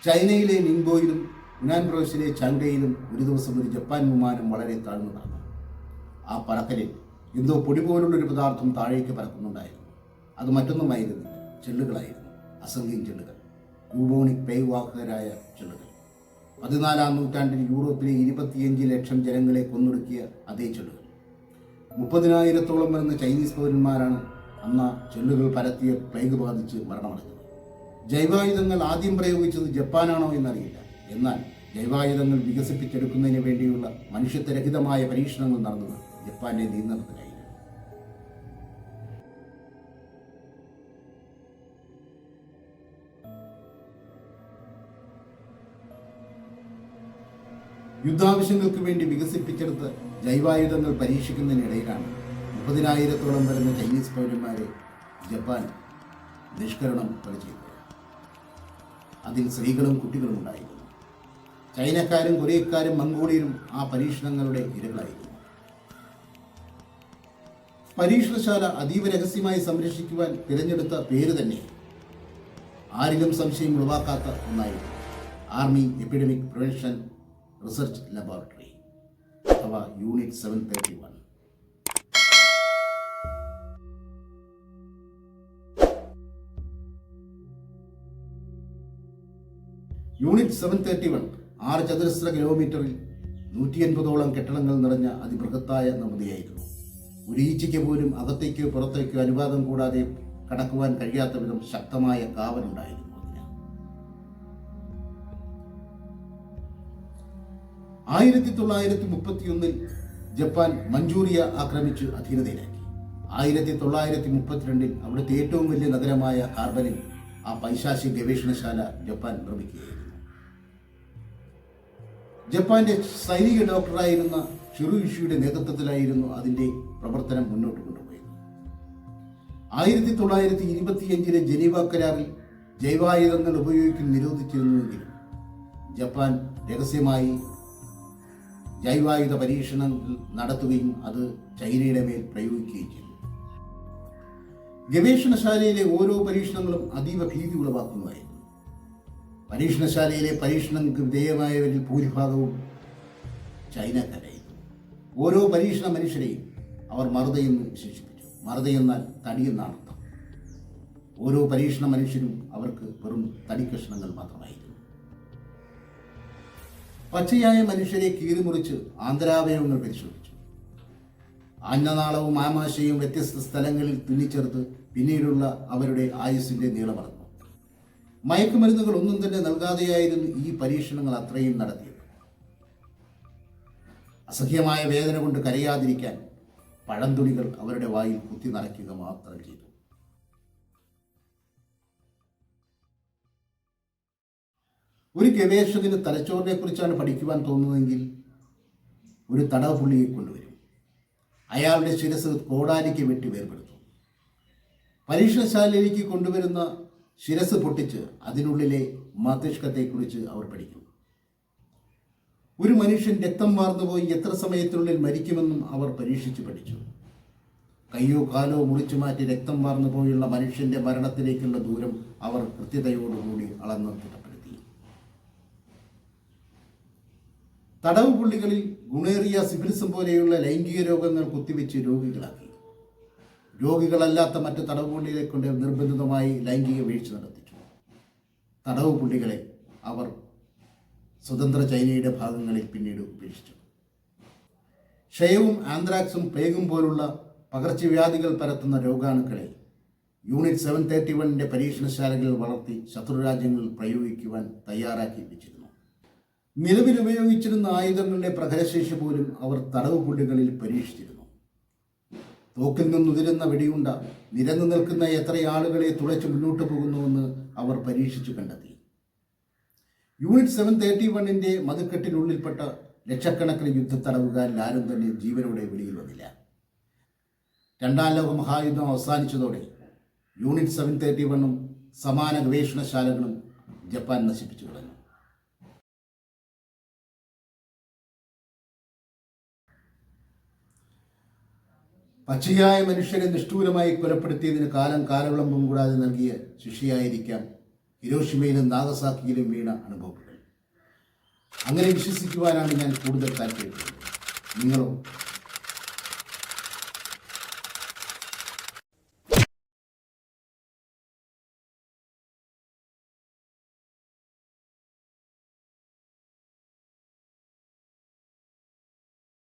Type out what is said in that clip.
ചൈനയിലെ നിൻബോയിലും യുനാൻ പ്രവിശ്യയിലെ ചാങ്ഡയിലും ഒരു ദിവസം ഒരു ജപ്പാൻ വിമാനം വളരെ താഴ്ന്നു നടന്നു. ആ പറക്കലിൽ എന്തോ പൊടി പോലുള്ളൊരു പദാർത്ഥം താഴേക്ക് പറക്കുന്നുണ്ടായിരുന്നു. അത് മറ്റൊന്നുമായിരുന്നില്ല, ചെള്ളുകളായിരുന്നു. അസംഖ്യം ചെള്ളുകൾ, യൂബോണിക് പേയ്വാഹകരായ ചെള്ളുകൾ. 14-ാം നൂറ്റാണ്ടിൽ യൂറോപ്പിലെ 25 ലക്ഷം ജനങ്ങളെ കൊന്നൊടുക്കിയ അതേ ചെള്ളുകൾ. 30,000-ഓളം വരുന്ന ചൈനീസ് പൗരന്മാരാണ് അന്ന് ചെള്ളുകൾ പരത്തിയ പ്ലേഗ് ബാധിച്ച് മരണമടഞ്ഞത്. ജൈവായുധങ്ങൾ ആദ്യം പ്രയോഗിച്ചത് ജപ്പാനാണോ എന്നറിയില്ല. എന്നാൽ ജൈവായുധങ്ങൾ വികസിപ്പിച്ചെടുക്കുന്നതിന് വേണ്ടിയുള്ള മനുഷ്യത്വരഹിതമായ പരീക്ഷണങ്ങൾ നടന്നത് ജപ്പാന്റെ നിയന്ത്രണത്തിലായിരുന്നു. യുദ്ധാവശ്യങ്ങൾക്ക് വേണ്ടി വികസിപ്പിച്ചെടുത്ത ജൈവായുധങ്ങൾ പരീക്ഷിക്കുന്നതിനിടയിലാണ് 30,000-ഓളം വരുന്ന ചൈനീസ് പൗരന്മാരെ ജപ്പാൻ നിഷ്കരണം ചെയ്തത്. അതിൽ സ്ത്രീകളും കുട്ടികളും ഉണ്ടായിരുന്നു. ചൈനക്കാരും കൊറിയക്കാരും മംഗോളിയരും ആ പരീക്ഷണങ്ങളുടെ ഇരകളായിരുന്നു. പരീക്ഷണശാല അതീവ രഹസ്യമായി സംരക്ഷിക്കുവാൻ തിരഞ്ഞെടുത്ത പേര് തന്നെ ആരിലും സംശയം ഉളവാക്കാത്ത ഒന്നായിരുന്നു. Army epidemic prevention research laboratory അഥവാ യൂണിറ്റ് 731. യൂണിറ്റ് 731 6 ചതുരശ്ര കിലോമീറ്ററിൽ 180ഓളം കെട്ടിടങ്ങൾ നിറഞ്ഞ അതിബൃഹത്തായ നിർമ്മിതിയായിരുന്നു. ഒരു ഈച്ചയ്ക്ക് പോലും അകത്തേക്കോ പുറത്തേക്കോ അനുവാദം കൂടാതെ കടക്കുവാൻ കഴിയാത്ത വിധം ശക്തമായ കാവലുണ്ടായിരുന്നു. 1931 ജപ്പാൻ മഞ്ചൂറിയ ആക്രമിച്ച് അധീനതയിലാക്കി. 1932 അവിടുത്തെ ഏറ്റവും വലിയ നഗരമായ കാർബനിൽ ആ പൈശാചിക ഗവേഷണശാല ജപ്പാൻ നിർമ്മിക്കുകയായിരുന്നു. ജപ്പാന്റെ സൈനിക ഡോക്ടറായിരുന്ന ഷിറുയിഷിയുടെ നേതൃത്വത്തിലായിരുന്നു അതിന്റെ പ്രവർത്തനം മുന്നോട്ട് കൊണ്ടുപോയത്. 1925 ജനീവ കരാറിൽ ജൈവായുധങ്ങൾ ഉപയോഗിക്കാൻ നിരോധിച്ചിരുന്നുവെങ്കിലും ജപ്പാൻ രഹസ്യമായി ജൈവായുധ പരീക്ഷണങ്ങൾ നടത്തുകയും അത് ചൈനയുടെ മേൽ പ്രയോഗിക്കുകയും ചെയ്തു. ഗവേഷണശാലയിലെ ഓരോ പരീക്ഷണങ്ങളും അതീവ ഭീതി ഉളവാക്കുന്നതായിരുന്നു. പരീക്ഷണശാലയിലെ പരീക്ഷണങ്ങൾക്ക് വിധേയമായവരിൽ ഭൂരിഭാഗവും ചൈനക്കാരായിരുന്നു. ഓരോ പരീക്ഷണ മനുഷ്യരെയും അവർ മറുതയെന്ന് വിശേഷിപ്പിച്ചു. മറുതയെന്നാൽ തടിയെന്നാണ് അർത്ഥം. ഓരോ പരീക്ഷണ മനുഷ്യരും അവർക്ക് വെറും തടിക്കഷ്ണങ്ങൾ മാത്രമായിരുന്നു. പച്ചയായ മനുഷ്യരെ കീറിമുറിച്ച് ആന്തരാവയവങ്ങൾ പരിശോധിച്ചു. അന്നനാളവും ആമാശയും വ്യത്യസ്ത സ്ഥലങ്ങളിൽ തുന്നിച്ചേർത്ത് പിന്നീടുള്ള അവരുടെ ആയുസ്സിന്റെ നീളമളന്നു. മയക്കുമരുന്നുകൾ ഒന്നും തന്നെ നൽകാതെയായിരുന്നു ഈ പരീക്ഷണങ്ങൾ അത്രയും നടത്തിയത്. അസഹ്യമായ വേദന കൊണ്ട് കരയാതിരിക്കാൻ പഴംതുണികൾ അവരുടെ വായിൽ കുത്തി നിറയ്ക്കുക മാത്രം ചെയ്തു. ഒരു ഗവേഷകന് തലച്ചോറിനെ കുറിച്ചാണ് പഠിക്കുവാൻ തോന്നുന്നതെങ്കിൽ ഒരു തടവ് പുള്ളിയെ കൊണ്ടുവരും. അയാളുടെ ശിരസ് കോടാലിക്ക് വെട്ടി വേർപെടുത്തും. പരീക്ഷണശാലയിലേക്ക് കൊണ്ടുവരുന്ന ശിരസ് പൊട്ടിച്ച് അതിനുള്ളിലെ മസ്തിഷ്കത്തെക്കുറിച്ച് അവർ പഠിക്കും. ഒരു മനുഷ്യൻ രക്തം വാർന്നുപോയി എത്ര സമയത്തിനുള്ളിൽ മരിക്കുമെന്നും അവർ പരീക്ഷിച്ച് പഠിച്ചു. കയ്യോ കാലോ മുറിച്ചു മാറ്റി രക്തം വാർന്നുപോയുള്ള മനുഷ്യന്റെ മരണത്തിലേക്കുള്ള ദൂരം അവർ കൃത്യതയോടുകൂടി അളന്ന് തിട്ടപ്പെടുത്തി. തടവ് പുള്ളികളിൽ ഗുണേറിയ സിഫിലിസം പോലെയുള്ള ലൈംഗിക രോഗങ്ങൾ കുത്തിവെച്ച് രോഗികളാക്കി. രോഗികളല്ലാത്ത മറ്റ് തടവ് പുള്ളികളെ കൊണ്ട് നിർബന്ധിതമായി ലൈംഗിക വീഴ്ച നടത്തിച്ചു. തടവ് പുള്ളികളെ അവർ സ്വതന്ത്ര ചൈനയുടെ ഭാഗങ്ങളിൽ പിന്നീട് ഉപേക്ഷിച്ചു. ക്ഷയവും ആന്ത്രാക്സും പ്ലേഗും പോലുള്ള പകർച്ചവ്യാധികൾ പരത്തുന്ന രോഗാണുക്കളെ യൂണിറ്റ് 731 പരീക്ഷണശാലകളിൽ വളർത്തി ശത്രുരാജ്യങ്ങളിൽ പ്രയോഗിക്കുവാൻ തയ്യാറാക്കി വെച്ചിരുന്നു. നിലവിൽ ഉപയോഗിച്ചിരുന്ന ആയുധങ്ങളുടെ പ്രഹരശേഷി പോലും അവർ തടവ് പുള്ളികളിൽ പരീക്ഷിച്ചിരുന്നു. തോക്കിൽ നിന്നുതിരുന്ന വെടിയുണ്ട നിരന്നു നിൽക്കുന്ന എത്ര ആളുകളെ തുളച്ച് മുന്നോട്ട് പോകുന്നുവെന്ന് അവർ പരീക്ഷിച്ചു കണ്ടെത്തി. യൂണിറ്റ് 731 മതിൽക്കെട്ടിനുള്ളിൽപ്പെട്ട ലക്ഷക്കണക്കിന് യുദ്ധത്തടവുകാരിൽ ആരും തന്നെ ജീവനോടെ വെളിയിൽ വന്നില്ല. 2ാം ലോക മഹായുദ്ധം അവസാനിച്ചതോടെ യൂണിറ്റ് 731 സമാന ഗവേഷണശാലകളും ജപ്പാൻ നശിപ്പിച്ചു കളഞ്ഞു. പച്ചയായ മനുഷ്യരെ നിഷ്ഠൂരമായി കൊലപ്പെടുത്തിയതിന് കാലവിളംബം കൂടാതെ നൽകിയ ശിക്ഷയായിരിക്കാം ഹിരോഷിമയിലും നാഗസാക്കിയിലും വീണ അനുഭവപ്പെട്ടു. അങ്ങനെ വിശ്വസിക്കുവാനാണ് ഞാൻ കൂടുതൽ താല്പര്യപ്പെടുന്നത്. നിങ്ങളോ?